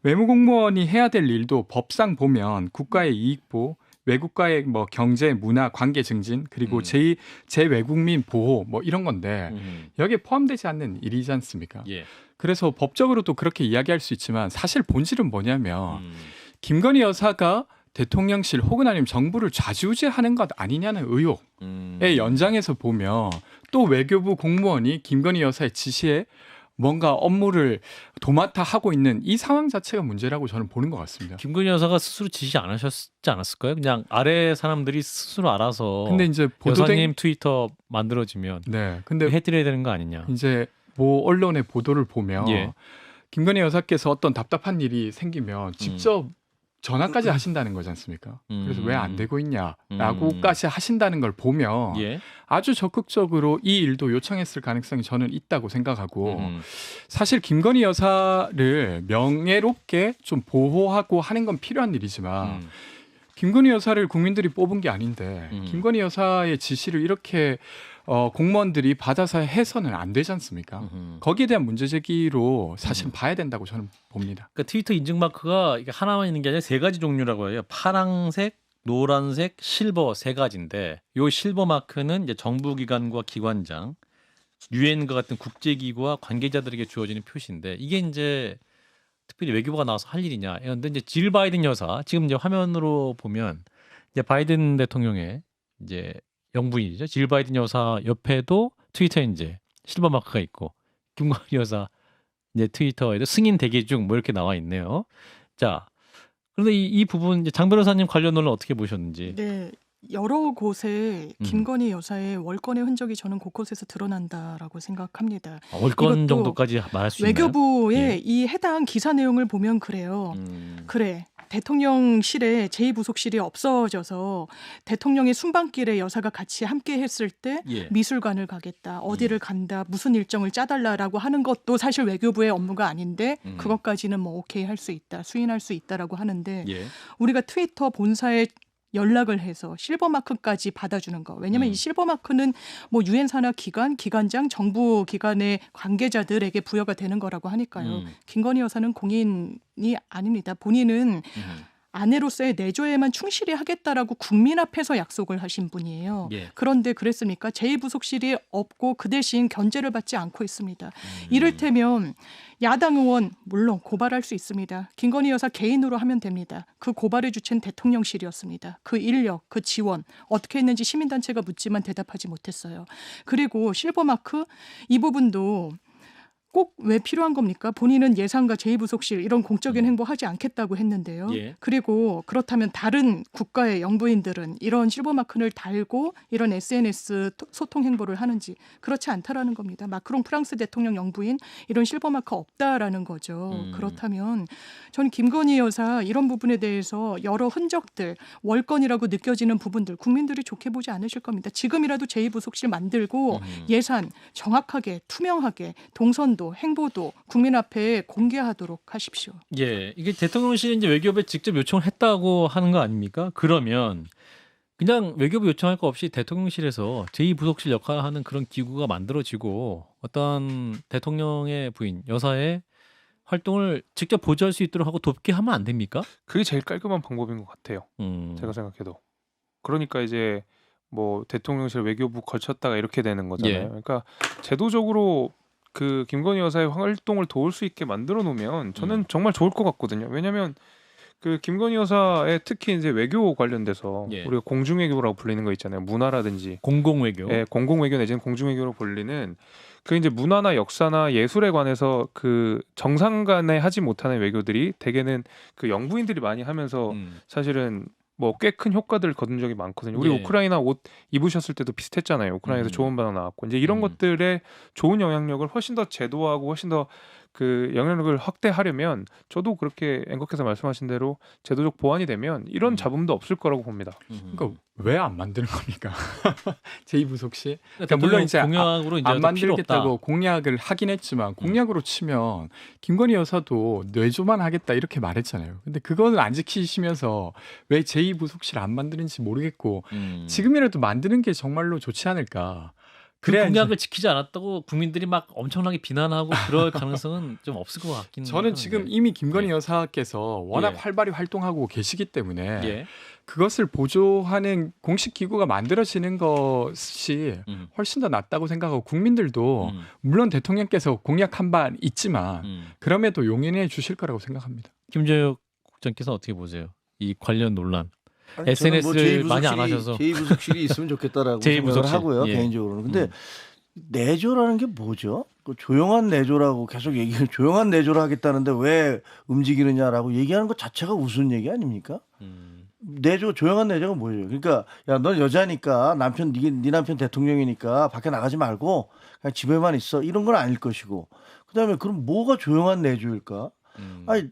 외무공무원이 해야 될 일도 법상 보면 국가의 이익보, 외국과의 뭐 경제, 문화, 관계 증진, 그리고 제 외국민 보호 뭐 이런 건데 여기에 포함되지 않는 일이지 않습니까? 예. 그래서 법적으로도 그렇게 이야기할 수 있지만 사실 본질은 뭐냐면 김건희 여사가 대통령실 혹은 아니면 정부를 좌지우지하는 것 아니냐는 의혹의 연장에서 보면 또 외교부 공무원이 김건희 여사의 지시에 뭔가 업무를 도맡아 하고 있는 이 상황 자체가 문제라고 저는 보는 것 같습니다. 김건희 여사가 스스로 지시 안 하셨지 않았을까요? 그냥 아래 사람들이 스스로 알아서. 근데 이제 여사님 트위터 만들어지면 네, 근데 해드려야 되는 거 아니냐? 이제 뭐 언론의 보도를 보면 예. 김건희 여사께서 어떤 답답한 일이 생기면 직접 전화까지 하신다는 거지 않습니까? 그래서 왜 안 되고 있냐라고까지 하신다는 걸 보면 예. 아주 적극적으로 이 일도 요청했을 가능성이 저는 있다고 생각하고 사실 김건희 여사를 명예롭게 좀 보호하고 하는 건 필요한 일이지만 김건희 여사를 국민들이 뽑은 게 아닌데 김건희 여사의 지시를 이렇게 공무원들이 받아서 해서는 안 되지 않습니까? 거기에 대한 문제 제기로 사실 봐야 된다고 저는 봅니다. 그러니까 트위터 인증 마크가 이게 하나만 있는 게 아니라 세 가지 종류라고 해요. 파랑색, 노란색, 실버 세 가지인데 요 실버 마크는 이제 정부기관과 기관장, 유엔과 같은 국제기구와 관계자들에게 주어지는 표시인데 이게 이제 특별히 외교부가 나와서 할 일이냐? 그런데 이제 질 바이든 여사 지금 이제 화면으로 보면 이제 바이든 대통령의 이제 영부인이죠. 질 바이든 여사 옆에도 트위터에 이제 실버 마크가 있고 김건희 여사 이제 트위터에도 승인 대기 중 뭐 이렇게 나와 있네요. 자, 그런데 이 부분 이제 장 변호사님 관련 논란 어떻게 보셨는지? 네. 여러 곳에 김건희 여사의 월권의 흔적이 저는 곳곳에서 드러난다라고 생각합니다. 월권 정도까지 말할 수 있나요? 외교부의 예. 이 해당 기사 내용을 보면 그래요. 그래. 대통령실에 제2부속실이 없어져서 대통령의 순방길에 여사가 같이 함께 했을 때 예. 미술관을 가겠다. 어디를 간다. 무슨 일정을 짜달라라고 하는 것도 사실 외교부의 업무가 아닌데 그것까지는 뭐 오케이 할 수 있다. 수인할 수 있다라고 하는데 예. 우리가 트위터 본사에 연락을 해서 실버마크까지 받아주는 거. 왜냐하면 이 실버마크는 뭐 유엔 산하 기관, 기관장, 정부 기관의 관계자들에게 부여가 되는 거라고 하니까요. 김건희 여사는 공인이 아닙니다. 본인은 아내로서의 내조에만 충실히 하겠다라고 국민 앞에서 약속을 하신 분이에요. 예. 그런데 그랬습니까? 제2부속실이 없고 그 대신 견제를 받지 않고 있습니다. 이를테면 야당 의원 물론 고발할 수 있습니다. 김건희 여사 개인으로 하면 됩니다. 그 고발의 주체는 대통령실이었습니다. 그 인력, 그 지원 어떻게 했는지 시민단체가 묻지만 대답하지 못했어요. 그리고 실버마크 이 부분도 꼭 왜 필요한 겁니까? 본인은 예산과 제2부속실 이런 공적인 행보하지 않겠다고 했는데요. 예. 그리고 그렇다면 다른 국가의 영부인들은 이런 실버마크를 달고 이런 SNS 소통 행보를 하는지 그렇지 않다라는 겁니다. 마크롱 프랑스 대통령 영부인 이런 실버마크 없다라는 거죠. 그렇다면 저는 김건희 여사 이런 부분에 대해서 여러 흔적들 월권이라고 느껴지는 부분들 국민들이 좋게 보지 않으실 겁니다. 지금이라도 제2부속실 만들고 예산 정확하게 투명하게 동선도 행보도 국민 앞에 공개하도록 하십시오. 예, 이게 대통령실이 이제 외교부에 직접 요청을 했다고 하는 거 아닙니까? 그러면 그냥 외교부 요청할 거 없이 대통령실에서 제2부속실 역할을 하는 그런 기구가 만들어지고 어떤 대통령의 부인 여사의 활동을 직접 보좌할 수 있도록 하고 돕게 하면 안 됩니까? 그게 제일 깔끔한 방법인 것 같아요. 제가 생각해도. 그러니까 이제 뭐 대통령실 외교부 거쳤다가 이렇게 되는 거잖아요. 예. 그러니까 제도적으로 그 김건희 여사의 활동을 도울 수 있게 만들어 놓으면 저는 정말 좋을 것 같거든요. 왜냐하면 그 김건희 여사의 특히 이제 외교 관련돼서 예. 우리가 공중외교라고 불리는 거 있잖아요. 문화라든지 공공외교. 예, 공공외교 내지는 공중외교로 불리는 그 이제 문화나 역사나 예술에 관해서 그 정상 간에 하지 못하는 외교들이 대개는 그 영부인들이 많이 하면서 사실은 뭐 꽤 큰 효과들을 거둔 적이 많거든요. 우리 예. 우크라이나 옷 입으셨을 때도 비슷했잖아요. 우크라이나에서 좋은 반응 나왔고 이제 이런 것들의 좋은 영향력을 훨씬 더 제도화하고 훨씬 더 그 영향력을 확대하려면 저도 그렇게 앵커께서 말씀하신 대로 제도적 보완이 되면 이런 잡음도 없을 거라고 봅니다. 그러니까 왜 안 만드는 겁니까? 제2부속실. 그러니까 물론 이제 공약으로 이제 안 필요 없다. 만들겠다고 공약을 하긴 했지만 공약으로 치면 김건희 여사도 뇌조만 하겠다 이렇게 말했잖아요. 근데 그거는 안 지키시면서 왜 제2부속실 안 만드는지 모르겠고 지금이라도 만드는 게 정말로 좋지 않을까. 그 그래야 공약을 이제 지키지 않았다고 국민들이 막 엄청나게 비난하고 그럴 가능성은 좀 없을 것 같긴 저는 하는데. 지금 이미 김건희 예. 여사께서 워낙 예. 활발히 활동하고 계시기 때문에 예. 그것을 보조하는 공식 기구가 만들어지는 것이 훨씬 더 낫다고 생각하고 국민들도 물론 대통령께서 공약한 바 있지만 그럼에도 용인해 주실 거라고 생각합니다. 김재혁 국장께서 어떻게 보세요? 이 관련 논란. 아니, SNS를 저는 뭐 많이 안 하셔서. 제2부속실이 있으면 좋겠다라고 제2부속실. 생각을 하고요. 예. 개인적으로는. 근데 내조라는 게 뭐죠? 그 조용한 내조라고 계속 얘기를 조용한 내조를 하겠다는데 왜 움직이느냐라고 얘기하는 것 자체가 우스운 얘기 아닙니까? 내조 조용한 내조가 뭐예요? 그러니까 야, 넌 여자니까 남편 네 남편 대통령이니까 밖에 나가지 말고 그냥 집에만 있어 이런 건 아닐 것이고 그다음에 그럼 뭐가 조용한 내조일까? 아니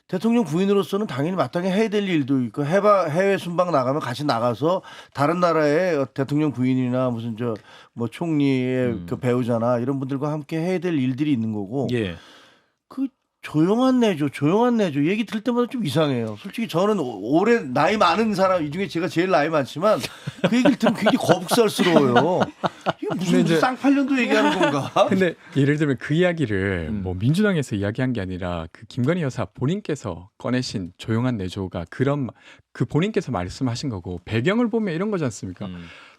대통령 부인으로서는 당연히 마땅히 해야 될 일도 있고 해외 순방 나가면 같이 나가서 다른 나라의 대통령 부인이나 무슨 저 뭐 총리의 그 배우자나 이런 분들과 함께 해야 될 일들이 있는 거고 예. 그 조용한 내조 얘기 들을 때마다 좀 이상해요. 솔직히 저는 올해 나이 많은 사람 이 중에 제가 제일 나이 많지만 그 얘기를 들으면 굉장히 거북살스러워요. 이게 무슨 이제- 쌍팔년도 얘기하는 건가? 근데 예를 들면 그 이야기를 뭐 민주당에서 이야기한 게 아니라 그 김건희 여사 본인께서 꺼내신 조용한 내조가 그런 그 본인께서 말씀하신 거고 배경을 보면 이런 거지 않습니까?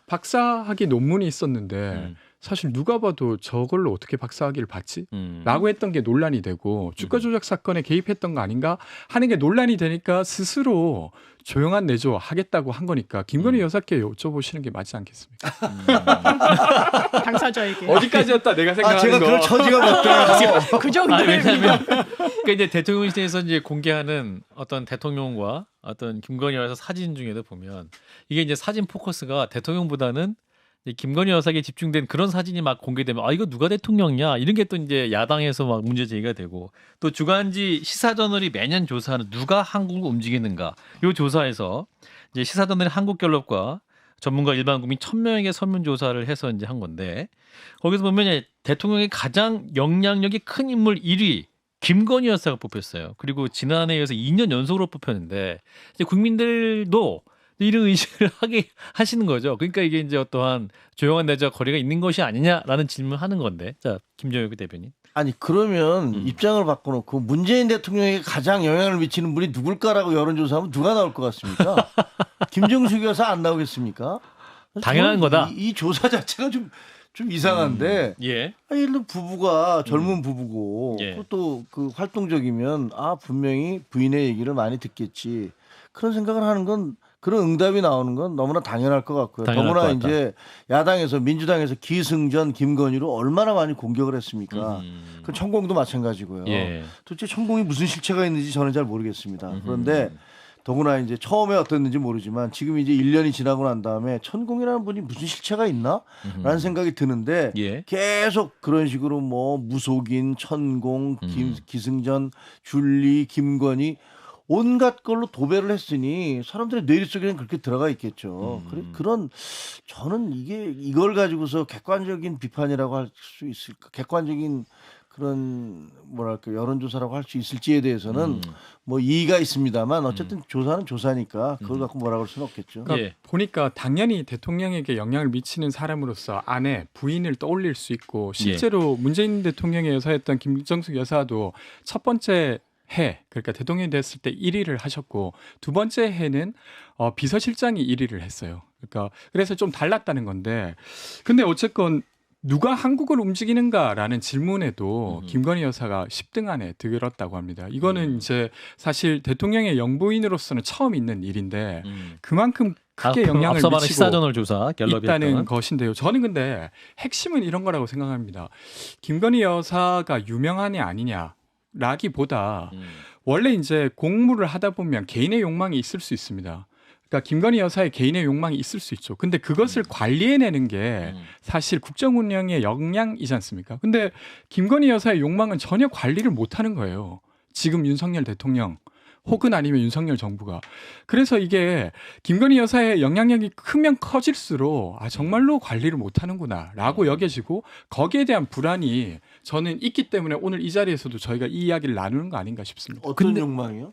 박사학위 논문이 있었는데 사실 누가 봐도 저걸로 어떻게 박사학위를 받지? 라고 했던 게 논란이 되고 주가 조작 사건에 개입했던 거 아닌가 하는 게 논란이 되니까 스스로 조용한 내조 하겠다고 한 거니까 김건희 여사께 여쭤보시는 게 맞지 않겠습니까? 당사자에게. 어디까지였다 내가 생각하는 제가 거. 그럴 처지가 못 돼요. 그 정도. 아니, 왜냐하면 그러니까 이제 대통령실에서 이제 공개하는 어떤 대통령과 어떤 김건희 여사 사진 중에도 보면 이게 이제 사진 포커스가 대통령보다는 이제 김건희 여사에게 집중된 그런 사진이 막 공개되면 아 이거 누가 대통령이야 이런 게 또 이제 야당에서 막 문제 제기가 되고 또 주간지 시사저널이 매년 조사하는 누가 한국을 움직이는가 이 조사에서 이제 시사저널의 한국갤럽과 전문가 일반 국민 1,000명에게 설문조사를 해서 이제 한 건데 거기서 보면 이제 대통령의 가장 영향력이 큰 인물 1위 김건희 여사가 뽑혔어요. 그리고 지난해에 이어서 2년 연속으로 뽑혔는데 이제 국민들도 이런 의식을 하게 하시는 거죠. 그러니까 이게 이제 어떠한 조용한 내조와 거리가 있는 것이 아니냐라는 질문을 하는 건데. 자, 김정혁 대변인. 아니 그러면 입장을 바꿔놓고 문재인 대통령에게 가장 영향을 미치는 분이 누굴까라고 여론조사하면 누가 나올 것 같습니까? 김정숙 여사 안 나오겠습니까? 당연한 거다. 이 조사 자체가 좀 이상한데 예. 예를 들어 부부가 젊은 부부고 예. 또 그 활동적이면 분명히 부인의 얘기를 많이 듣겠지 그런 생각을 하는 건 그런 응답이 나오는 건 너무나 당연할 것 같고요. 당연할 더구나 것 같다. 이제 야당에서 민주당에서 기승전 김건희로 얼마나 많이 공격을 했습니까? 그 천공도 마찬가지고요. 예. 도대체 천공이 무슨 실체가 있는지 저는 잘 모르겠습니다. 그런데 더구나 이제 처음에 어땠는지 모르지만 지금 이제 1년이 지나고 난 다음에 천공이라는 분이 무슨 실체가 있나? 라는 생각이 드는데 예. 계속 그런 식으로 뭐 무속인, 천공, 기승전, 줄리, 김건희 온갖 걸로 도배를 했으니 사람들의 뇌리 속에는 그렇게 들어가 있겠죠. 그런 저는 이걸 가지고서 객관적인 비판이라고 할 수 있을까? 객관적인 그런 뭐랄까 여론조사라고 할 수 있을지에 대해서는 뭐 이의가 있습니다만 어쨌든 조사는 조사니까 그걸 갖고 뭐라고 할 수는 없겠죠. 그러니까 예. 보니까 당연히 대통령에게 영향을 미치는 사람으로서 아내, 부인을 떠올릴 수 있고 실제로 문재인 대통령의 여사였던 김정숙 여사도 첫 번째 해 그러니까 대통령이 됐을 때 1위를 하셨고 두 번째 해는 비서실장이 1위를 했어요. 그러니까 그래서 좀 달랐다는 건데 근데 어쨌건 누가 한국을 움직이는가라는 질문에도 김건희 여사가 10등 안에 들었다고 합니다. 이거는 이제 사실 대통령의 영부인으로서는 처음 있는 일인데 그만큼 크게 영향을 앞서 말한 미치고 시사저널 조사 갤럽이 있다는 했던. 것인데요. 저는 근데 핵심은 이런 거라고 생각합니다. 김건희 여사가 유명하냐 아니냐라기보다 원래 이제 공무를 하다 보면 개인의 욕망이 있을 수 있습니다. 그러니까 김건희 여사의 개인의 욕망이 있을 수 있죠. 근데 그것을 관리해내는 게 사실 국정 운영의 역량이지 않습니까? 근데 김건희 여사의 욕망은 전혀 관리를 못하는 거예요. 지금 윤석열 대통령 혹은 아니면 윤석열 정부가. 그래서 이게 김건희 여사의 영향력이 크면 커질수록 정말로 관리를 못하는구나라고 여겨지고 거기에 대한 불안이 저는 있기 때문에 오늘 이 자리에서도 저희가 이 이야기를 나누는 거 아닌가 싶습니다. 어떤 욕망이요?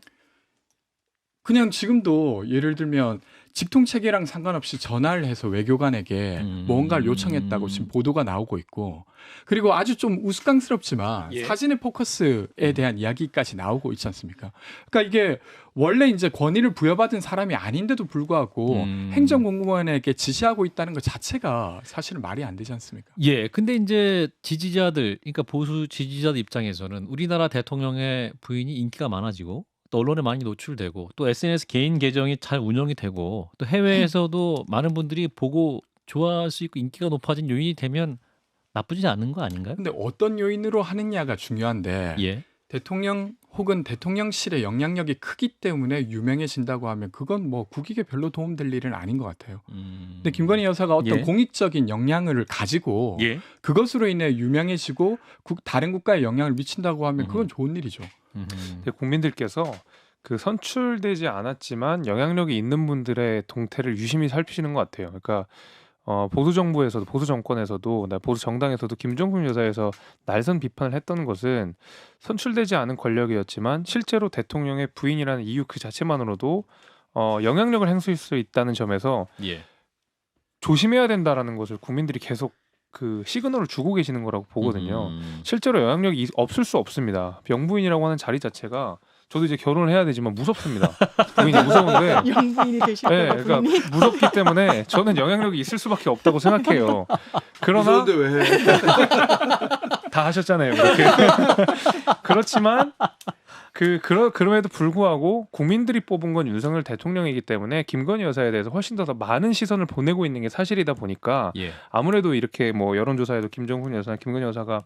그냥 지금도 예를 들면 직통체계랑 상관없이 전화를 해서 외교관에게 뭔가를 요청했다고 지금 보도가 나오고 있고 그리고 아주 좀 우스꽝스럽지만 사진의 포커스에 대한 이야기까지 나오고 있지 않습니까? 그러니까 이게 원래 이제 권위를 부여받은 사람이 아닌데도 불구하고 행정공무원에게 지시하고 있다는 것 자체가 사실은 말이 안 되지 않습니까? 예, 근데 이제 지지자들, 그러니까 보수 지지자들 입장에서는 우리나라 대통령의 부인이 인기가 많아지고 또 언론에 많이 노출되고 또 SNS 개인 계정이 잘 운영이 되고 또 해외에서도 많은 분들이 보고 좋아할 수 있고 인기가 높아진 요인이 되면 나쁘지 않은 거 아닌가요? 근데 어떤 요인으로 하느냐가 중요한데 예. 대통령 혹은 대통령실의 영향력이 크기 때문에 유명해진다고 하면 그건 뭐 국익에 별로 도움될 일은 아닌 것 같아요. 근데 김건희 여사가 어떤 공익적인 영향을 가지고 그것으로 인해 유명해지고 다른 국가에 영향을 미친다고 하면 그건 좋은 일이죠. 근데 국민들께서 그 선출되지 않았지만 영향력이 있는 분들의 동태를 유심히 살피시는 것 같아요. 그러니까 보수 정부에서도 보수 정권에서도 보수 정당에서도 김정숙 여사에서 날선 비판을 했던 것은 선출되지 않은 권력이었지만 실제로 대통령의 부인이라는 이유 그 자체만으로도 영향력을 행사할 수 있다는 점에서 조심해야 된다라는 것을 국민들이 계속 그 시그널을 주고 계시는 거라고 보거든요. 실제로 영향력이 없을 수 없습니다. 명부인이라고 하는 자리 자체가 저도 이제 결혼을 해야 되지만 무섭습니다. 부인이 무서운데 영부인이 되시고 그러니까 무섭기 때문에 저는 영향력이 있을 수밖에 없다고 생각해요. 그러나 무서운데 왜 해? 다 하셨잖아요. 그렇게. 그렇지만 그럼에도 불구하고 국민들이 뽑은 건 윤석열 대통령이기 때문에 김건희 여사에 대해서 훨씬 더 많은 시선을 보내고 있는 게 사실이다 보니까 아무래도 이렇게 뭐 여론조사에도 김정숙 여사나 김건희 여사가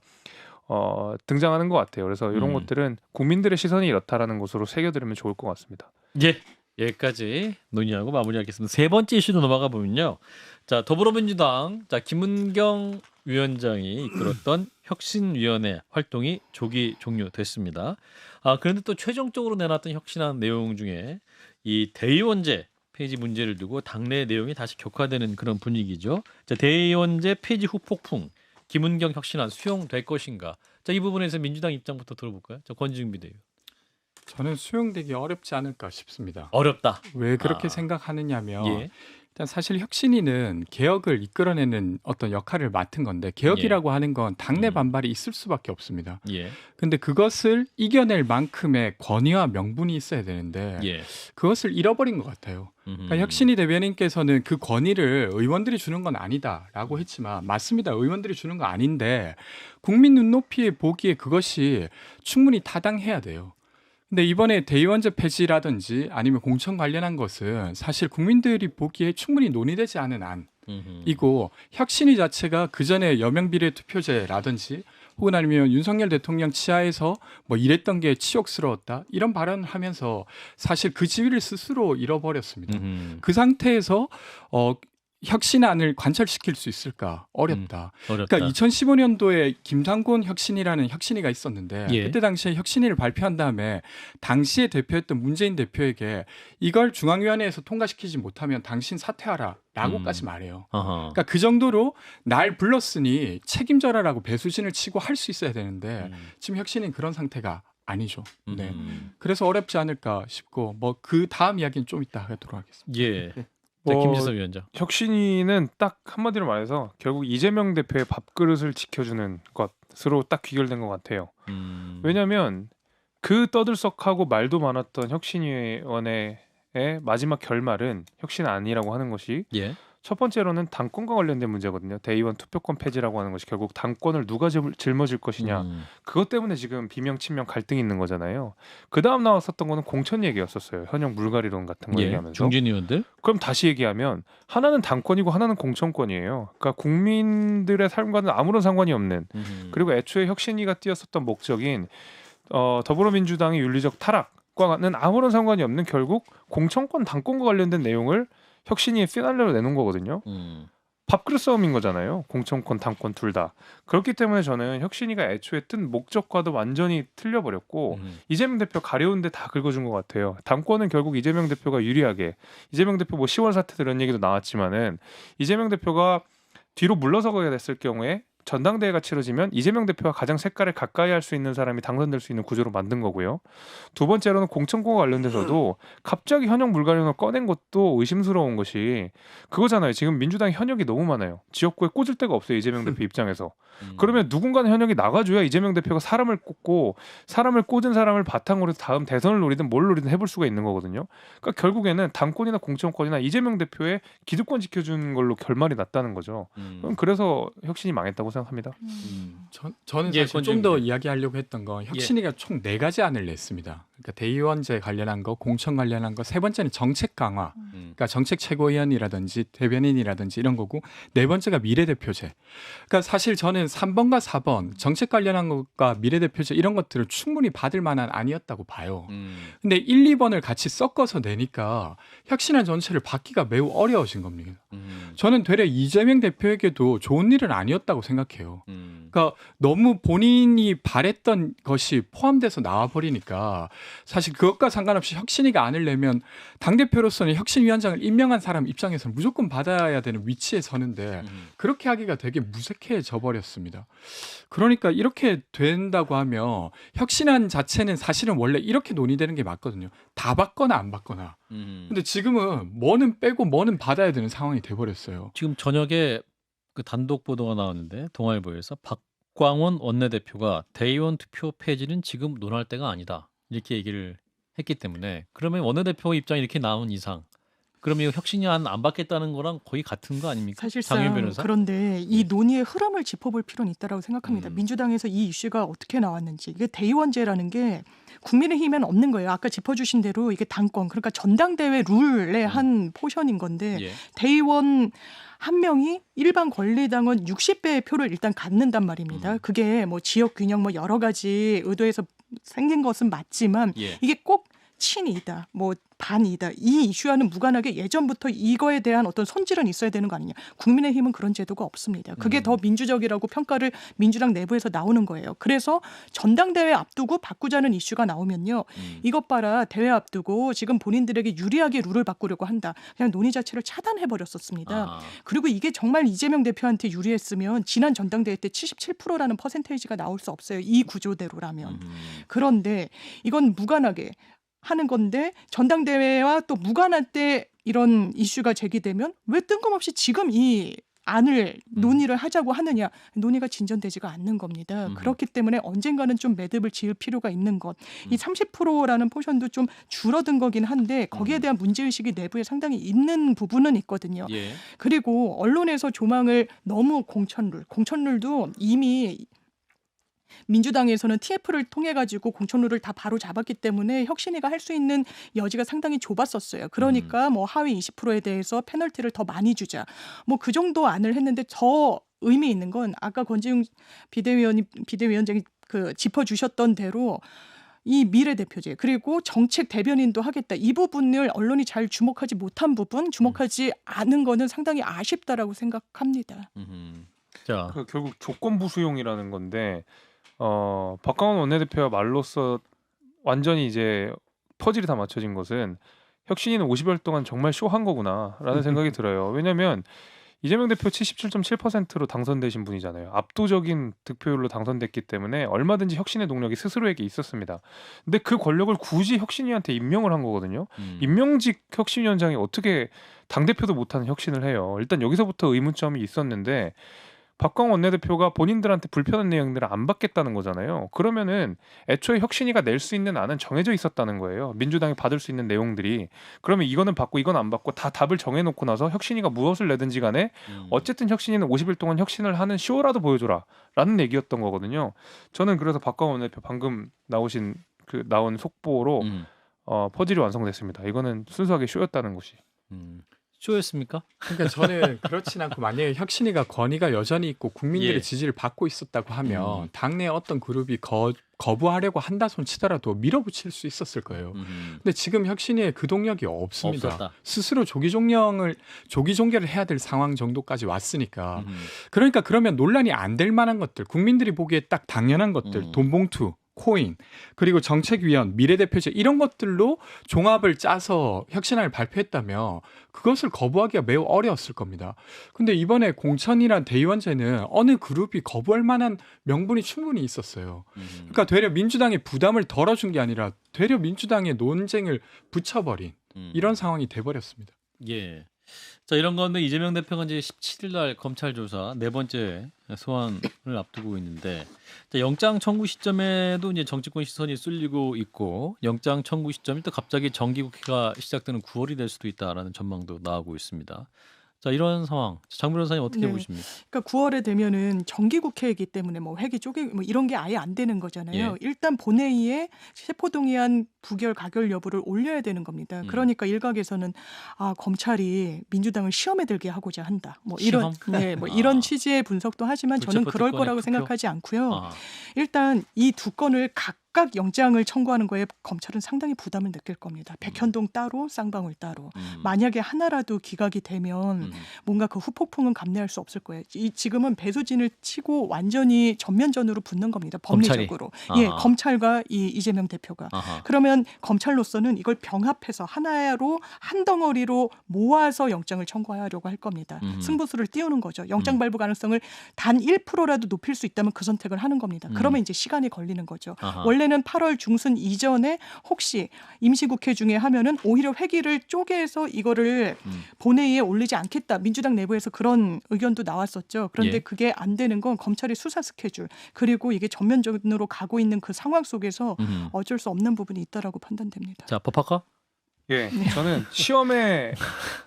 등장하는 것 같아요. 그래서 이런 것들은 국민들의 시선이 이렇다라는 것으로 새겨들으면 좋을 것 같습니다. 예. 여기까지 논의하고 마무리하겠습니다. 세 번째 이슈로 넘어가 보면요. 자, 더불어민주당 김은경 위원장이 이끌었던 혁신위원회 활동이 조기 종료됐습니다. 그런데 또 최종적으로 내놨던 혁신안 내용 중에 이 대의원제 폐지 문제를 두고 당내 내용이 다시 격화되는 그런 분위기죠. 자, 대의원제 폐지 후 폭풍, 김은경 혁신안 수용될 것인가? 자, 이 부분에서 민주당 입장부터 들어볼까요? 자, 권지웅 비대위원. 저는 수용되기 어렵지 않을까 싶습니다. 어렵다. 왜 그렇게 생각하냐면 일단 사실 혁신위는 개혁을 이끌어내는 어떤 역할을 맡은 건데 개혁이라고 하는 건 당내 반발이 있을 수밖에 없습니다. 근데 그것을 이겨낼 만큼의 권위와 명분이 있어야 되는데 그것을 잃어버린 것 같아요. 그러니까 혁신위 대변인께서는 그 권위를 의원들이 주는 건 아니다라고 했지만 맞습니다. 의원들이 주는 거 아닌데 국민 눈높이에 보기에 그것이 충분히 타당해야 돼요. 근데 이번에 대의원제 폐지라든지 아니면 공천 관련한 것은 사실 국민들이 보기에 충분히 논의되지 않은 안이고 혁신위 자체가 그전에 여명비례투표제라든지 혹은 아니면 윤석열 대통령 치하에서 뭐 이랬던 게 치욕스러웠다 이런 발언을 하면서 사실 그 지위를 스스로 잃어버렸습니다. 그 상태에서 혁신안을 관철시킬 수 있을까? 어렵다. 그러니까 2015년도에 김상곤 혁신이라는 혁신위가 있었는데 그때 당시에 혁신위를 발표한 다음에 당시에 대표했던 문재인 대표에게 이걸 중앙위원회에서 통과시키지 못하면 당신 사퇴하라 라고까지 말해요. 그러니까 그 정도로 날 불렀으니 책임져라라고 배수진을 치고 할 수 있어야 되는데 지금 혁신은 그런 상태가 아니죠. 네. 그래서 어렵지 않을까 싶고 뭐 그 다음 이야기는 좀 이따 하도록 하겠습니다. 예. 김지석 위원장. 혁신위는 딱 한마디로 말해서 결국 이재명 대표의 밥그릇을 지켜주는 것으로 딱 귀결된 것 같아요. 왜냐하면 그 떠들썩하고 말도 많았던 혁신위원회의 마지막 결말은 혁신안이라고 하는 것이 첫 번째로는 당권과 관련된 문제거든요. 대의원 투표권 폐지라고 하는 것이 결국 당권을 누가 짊어질 것이냐. 그것 때문에 지금 비명 친명 갈등이 있는 거잖아요. 그 다음 나왔었던 거는 공천 얘기였었어요. 현역 물갈이론 같은 거 얘기하면서. 중진 의원들. 그럼 다시 얘기하면 하나는 당권이고 하나는 공천권이에요. 그러니까 국민들의 삶과는 아무런 상관이 없는 그리고 애초에 혁신위가 띄었었던 목적인 더불어민주당의 윤리적 타락 과는 아무런 상관이 없는 결국 공천권 당권과 관련된 내용을 혁신이 피날레로 내놓은 거거든요. 밥그릇 싸움인 거잖아요. 공천권, 당권 둘 다. 그렇기 때문에 저는 혁신이가 애초에 뜬 목적과도 완전히 틀려버렸고 이재명 대표 가려운데 다 긁어준 것 같아요. 당권은 결국 이재명 대표가 유리하게 이재명 대표 뭐 10월 사태 이런 얘기도 나왔지만은 이재명 대표가 뒤로 물러서게 됐을 경우에 전당대회가 치러지면 이재명 대표와 가장 색깔을 가까이 할 수 있는 사람이 당선될 수 있는 구조로 만든 거고요. 두 번째로는 공천권과 관련돼서도 갑자기 현역 물갈령을 꺼낸 것도 의심스러운 것이 그거잖아요. 지금 민주당 현역이 너무 많아요. 지역구에 꽂을 데가 없어요. 이재명 대표 입장에서. 그러면 누군가는 현역이 나가줘야 이재명 대표가 사람을 꽂고 사람을 꽂은 사람을 바탕으로 해서 다음 대선을 노리든 뭘 노리든 해볼 수가 있는 거거든요. 그러니까 결국에는 당권이나 공천권이나 이재명 대표의 기득권 지켜준 걸로 결말이 났다는 거죠. 그래서 혁신이 망했다고 생각합니다. 저는 예, 사실 좀 더 이야기하려고 했던 건 혁신이가 총 4가지 안을 냈습니다. 그러니까 대의원제 관련한 거, 공천 관련한 거, 세 번째는 정책 강화, 그러니까 정책 최고위원이라든지 대변인이라든지 이런 거고, 네 번째가 미래대표제. 그러니까 사실 저는 3번과 4번 정책 관련한 것과 미래대표제 이런 것들을 충분히 받을 만한 안이었다고 봐요. 근데 1, 2번을 같이 섞어서 내니까 혁신안 전체를 받기가 매우 어려워진 겁니다. 저는 되레 이재명 대표에게도 좋은 일은 아니었다고 생각해요. 그러니까 너무 본인이 바랬던 것이 포함돼서 나와버리니까 사실 그것과 상관없이 혁신이가 안을 내면 당대표로서는 혁신위원장을 임명한 사람 입장에서는 무조건 받아야 되는 위치에 서는데 그렇게 하기가 되게 무색해져 버렸습니다. 그러니까 이렇게 된다고 하면 혁신안 자체는 사실은 원래 이렇게 논의되는 게 맞거든요. 다 받거나 안 받거나. 근데 지금은 뭐는 빼고 뭐는 받아야 되는 상황이 돼버렸어요. 지금 저녁에 그 단독 보도가 나왔는데 동아일보에서 박광원 원내대표가 대의원 투표 폐지는 지금 논할 때가 아니다 이렇게 얘기를 했기 때문에 그러면 원내대표 입장이 이렇게 나온 이상 그러면 이거 혁신안 안 받겠다는 거랑 거의 같은 거 아닙니까? 장윤 사실상 변호사? 그런데 이 논의의 흐름을 짚어볼 필요는 있다고 생각합니다. 민주당에서 이 이슈가 어떻게 나왔는지. 이게 대의원제라는 게 국민의힘에는 없는 거예요. 아까 짚어주신 대로 이게 당권 그러니까 전당대회 룰의 한 포션인 건데 예. 대의원 한 명이 일반 권리당원 60배의 표를 일단 갖는단 말입니다. 그게 뭐 지역 균형 뭐 여러 가지 의도에서 생긴 것은 맞지만 예. 이게 꼭 친이다, 뭐 반이다 이 이슈와는 무관하게 예전부터 이거에 대한 어떤 손질은 있어야 되는 거 아니냐. 국민의힘은 그런 제도가 없습니다. 그게 더 민주적이라고 평가를 민주당 내부에서 나오는 거예요. 그래서 전당대회 앞두고 바꾸자는 이슈가 나오면요. 이것 봐라 대회 앞두고 지금 본인들에게 유리하게 룰을 바꾸려고 한다. 그냥 논의 자체를 차단해버렸었습니다. 그리고 이게 정말 이재명 대표한테 유리했으면 지난 전당대회 때 77%라는 퍼센테이지가 나올 수 없어요. 이 구조대로라면. 그런데 이건 무관하게 하는 건데 전당대회와 또 무관할 때 이런 이슈가 제기되면 왜 뜬금없이 지금 이 안을 논의를 하자고 하느냐. 논의가 진전되지가 않는 겁니다. 그렇기 때문에 언젠가는 좀 매듭을 지을 필요가 있는 것. 이 30%라는 포션도 좀 줄어든 거긴 한데 거기에 대한 문제의식이 내부에 상당히 있는 부분은 있거든요. 예. 그리고 언론에서 조망을 너무 공천룰도 이미 민주당에서는 TF를 통해 가지고 공천룰을 다 바로 잡았기 때문에 혁신이가 할 수 있는 여지가 상당히 좁았었어요. 그러니까 뭐 하위 20%에 대해서 페널티를 더 많이 주자. 뭐 그 정도 안을 했는데 더 의미 있는 건 아까 권지웅 비대위원장이 그 짚어주셨던 대로 이 미래대표제 그리고 정책 대변인도 하겠다. 이 부분을 언론이 잘 주목하지 못한 부분, 주목하지 않은 거는 상당히 아쉽다라고 생각합니다. 자, 그 결국 조건부 수용이라는 건데 박광원 원내대표와 말로써 완전히 이제 퍼즐이 다 맞춰진 것은 혁신이는 50여 동안 정말 쇼한 거구나라는 생각이 들어요. 왜냐하면 이재명 대표 77.7%로 당선되신 분이잖아요. 압도적인 득표율로 당선됐기 때문에 얼마든지 혁신의 동력이 스스로에게 있었습니다. 근데 그 권력을 굳이 혁신위한테 임명을 한 거거든요. 임명직 혁신위원장이 어떻게 당대표도 못하는 혁신을 해요. 일단 여기서부터 의문점이 있었는데 박광원 원내대표가 본인들한테 불편한 내용들을 안 받겠다는 거잖아요. 그러면은 애초에 혁신이가 낼 수 있는 안은 정해져 있었다는 거예요. 민주당이 받을 수 있는 내용들이. 그러면 이거는 받고 이건 안 받고 다 답을 정해놓고 나서 혁신이가 무엇을 내든지 간에 어쨌든 혁신이는 50일 동안 혁신을 하는 쇼라도 보여줘라 라는 얘기였던 거거든요. 저는 그래서 박광원 원내대표 방금 나온 속보로 퍼즐이 완성됐습니다. 이거는 순수하게 쇼였다는 것이. 쇼였습니까? 그러니까 저는 그렇진 않고 만약에 혁신위가 권위가 여전히 있고 국민들의 예. 지지를 받고 있었다고 하면 당내 어떤 그룹이 거부하려고 한다 손 치더라도 밀어붙일 수 있었을 거예요. 근데 지금 혁신위에 그 동력이 없습니다. 없었다. 스스로 조기 종결을 해야 될 상황 정도까지 왔으니까. 그러니까 그러면 논란이 안 될 만한 것들, 국민들이 보기에 딱 당연한 것들, 돈봉투, 코인, 그리고 정책위원, 미래대표제 이런 것들로 종합을 짜서 혁신안을 발표했다며 그것을 거부하기가 매우 어려웠을 겁니다. 근데 이번에 공천이란 대의원제는 어느 그룹이 거부할 만한 명분이 충분히 있었어요. 그러니까 되려 민주당의 부담을 덜어준 게 아니라 되려 민주당의 논쟁을 붙여버린 이런 상황이 돼버렸습니다. 예. 자, 이런 가운데 이재명 대표가 이제 17일 날 검찰 조사 네 번째 소환을 앞두고 있는데, 자, 영장 청구 시점에도 이제 정치권 시선이 쏠리고 있고, 영장 청구 시점이 또 갑자기 정기국회가 시작되는 9월이 될 수도 있다라는 전망도 나오고 있습니다. 자, 이런 상황 장 변호사님 어떻게 네. 보십니까? 그러니까 9월에 되면은 정기국회이기 때문에 뭐 회기 쪼개 뭐 이런 게 아예 안 되는 거잖아요. 예. 일단 본회의에 체포동의안 부결 가결 여부를 올려야 되는 겁니다. 그러니까 일각에서는 검찰이 민주당을 시험에 들게 하고자 한다. 뭐 이런 시험? 이런 취지의 분석도 하지만 저는 그럴 불체포특권의 거라고 투표? 생각하지 않고요. 아, 일단 이 두 건을 각각 영장을 청구하는 거에 검찰은 상당히 부담을 느낄 겁니다. 백현동 따로, 쌍방울 따로. 만약에 하나라도 기각이 되면 뭔가 그 후폭풍은 감내할 수 없을 거예요. 지금은 배수진을 치고 완전히 전면전으로 붙는 겁니다. 법리적으로. 검찰이? 예, 아하. 검찰과 이 이재명 대표가. 아하. 그러면 검찰로서는 이걸 병합해서 하나로 한 덩어리로 모아서 영장을 청구하려고 할 겁니다. 승부수를 띄우는 거죠. 영장 발부 가능성을 단 1%라도 높일 수 있다면 그 선택을 하는 겁니다. 그러면 이제 시간이 걸리는 거죠. 아하. 원래는 8월 중순 이전에 혹시 임시국회 중에 하면은 오히려 회기를 쪼개서 이거를 본회의에 올리지 않겠다. 민주당 내부에서 그런 의견도 나왔었죠. 그런데 예. 그게 안 되는 건 검찰의 수사 스케줄 그리고 이게 전면전으로 가고 있는 그 상황 속에서 어쩔 수 없는 부분이 있다라고 판단됩니다. 자, 법학과? 예, 저는 시험에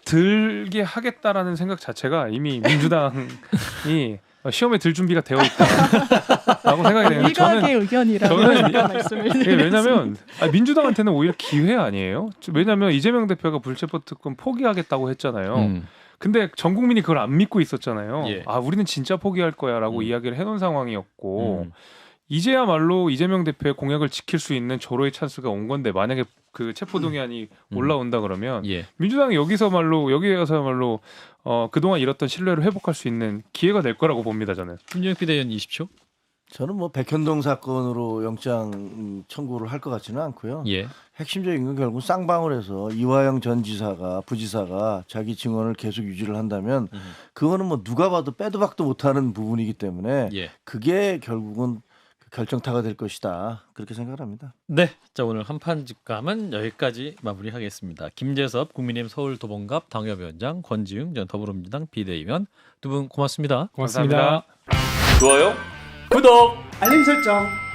들게 하겠다라는 생각 자체가 이미 민주당이 시험에 들 준비가 되어 있다라고 생각이 되는데 일각의 의견이라고 저는 제가 말씀을 예, 드리겠습니다. 왜냐하면 민주당한테는 오히려 기회 아니에요. 왜냐하면 이재명 대표가 불체포특권 포기하겠다고 했잖아요. 근데 전 국민이 그걸 안 믿고 있었잖아요. 예. 우리는 진짜 포기할 거야라고 이야기를 해놓은 상황이었고 이제야말로 이재명 대표의 공약을 지킬 수 있는 절호의 찬스가 온 건데 만약에 그 체포동의안이 올라온다 그러면 예. 민주당이 여기서야말로 그동안 잃었던 신뢰를 회복할 수 있는 기회가 될 거라고 봅니다. 저는. 김종혁 비대위원 20초. 저는 뭐 백현동 사건으로 영장 청구를 할 것 같지는 않고요. 예. 핵심적인 건 결국 쌍방울에서 이화영 전 부지사가 자기 증언을 계속 유지를 한다면 그거는 뭐 누가 봐도 빼도 박도 못하는 부분이기 때문에 예. 그게 결국은 결정타가 될 것이다. 그렇게 생각을 합니다. 네, 자 오늘 한판 직감은 여기까지 마무리하겠습니다. 김재섭 국민의힘 서울도봉갑 당협위원장, 권지웅 전 더불어민주당 비대위원 두 분 고맙습니다. 고맙습니다. 좋아요. 구독. 알림 설정.